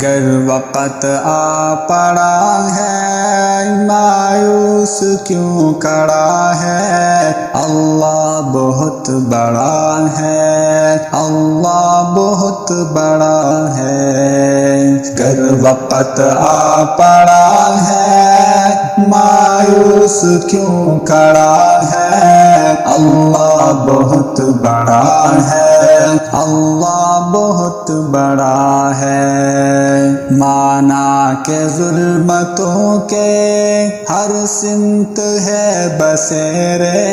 گر وقت آ پڑا ہے مایوس کیوں کھڑا ہے، اللہ بہت بڑا ہے، اللہ بہت بڑا ہے۔ گر وقت آ پڑا ہے مایوس کیوں کھڑا ہے، اللہ بہت بڑا ہے، اللہ بہت بڑا ہے۔ مانا کہ ظلمتوں کے ہر سمت ہے بسیرے،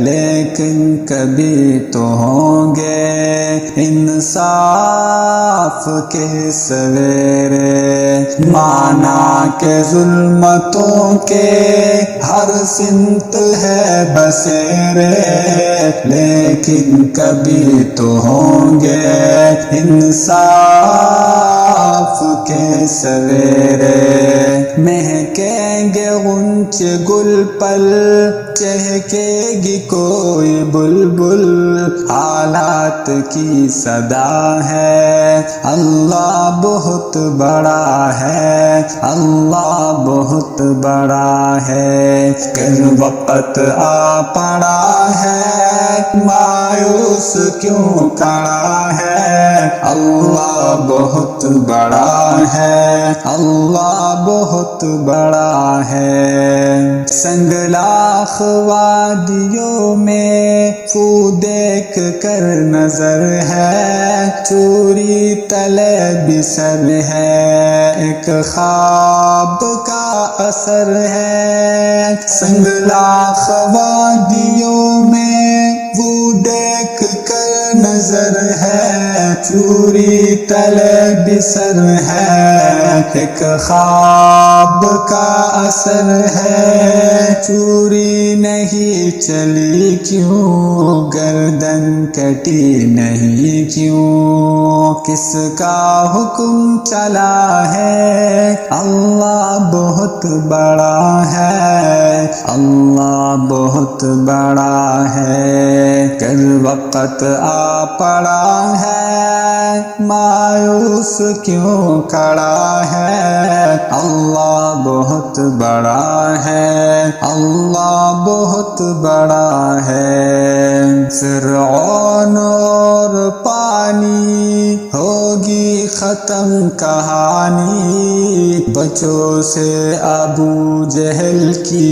لیکن کبھی تو ہوں گے انصاف کے سویرے۔ مانا کہ ظلمتوں کے ہر سمت ہے بسیرے، لیکن کبھی تو ہوں گے انصاف کے سویرے۔ مہکیں گے غنچ گل پل، چہکے گی کوئی بلبل، حالات کی صدا ہے، اللہ بہت بڑا ہے، اللہ بہت بڑا ہے۔ گر وقت آ پڑا ہے مایوس کیوں کھڑا ہے، اللہ بہت بڑا ہے، اللہ بہت بڑا ہے۔ سنگلاخ وادیوں میں خو دیکھ کر نظر ہے، چوری تلے بسر ہے، ایک خواب کا اثر ہے۔ سنگلاخ وادیوں میں خو دیکھ کر نظر ہے، چوری تلے بسر ہے، ایک خواب کا اثر ہے۔ چوری نہیں چلی کیوں، گردن کٹی نہیں کیوں، کس کا حکم چلا ہے، اللہ بہت بڑا ہے، اللہ بہت بڑا ہے۔ گر وقت آ پڑا ہے مایوس کیوں کھڑا ہے، اللہ بہت بڑا ہے، اللہ بہت بڑا ہے۔ فرعون اور پانی ہوگی ختم کہانی، بچوں سے ابو جہل کی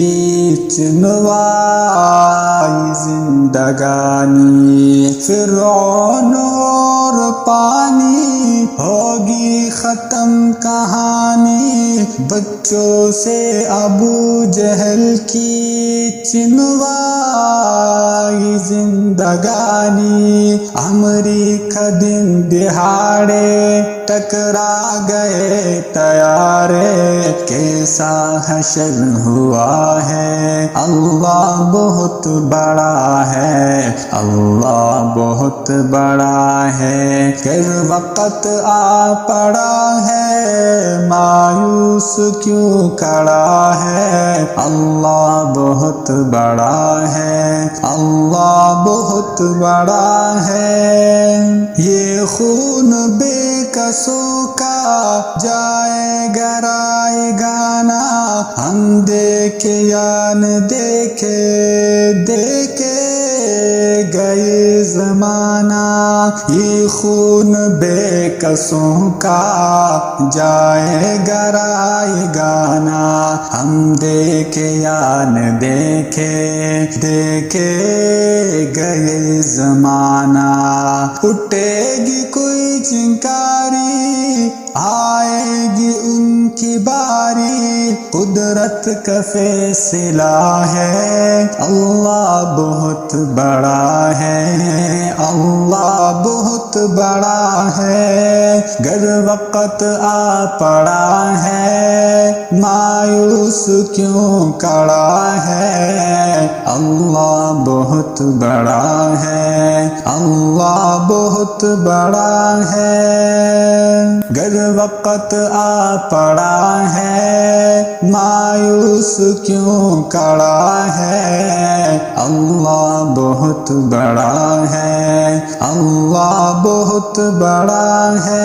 چنوائی زندگانی۔ فرعون اور پانی ہوگی ختم کہانی، بچوں سے ابو جہل کی چنوائی زندگانی۔ امریکہ دن دہاڑے ٹکرا گئے طیارے، کیسا حشر ہوا ہے، اللہ بہت بڑا ہے، اللہ بہت بڑا ہے۔ گر وقت آ پڑا ہے مایوس کیوں کھڑا ہے، اللہ بہت بڑا ہے، اللہ بہت بڑا ہے۔ یہ خون بے کسوں کا جائے گا رائے گانا، ہم دیکھے یا نہ دیکھے دیکھے گئے زمانہ۔ یہ خون بے کسوں کا جائے گا رائے گانا، ہم دیکھے یا نہ دیکھے دیکھے گئے زمانہ۔ اٹھے گی کوئی چنکاری، آئے گی ان کی باری، قدرت کا فیصلہ ہے، اللہ بہت بڑا ہے، اللہ بہت بڑا ہے۔ گر وقت آ پڑا ہے مایوس کیوں کھڑا ہے، اللہ بہت بڑا ہے، اللہ بہت بڑا ہے۔ گر وقت آ پڑا ہے مایوس کیوں کھڑا ہے، اللہ بہت بڑا ہے، اللہ بہت بڑا ہے۔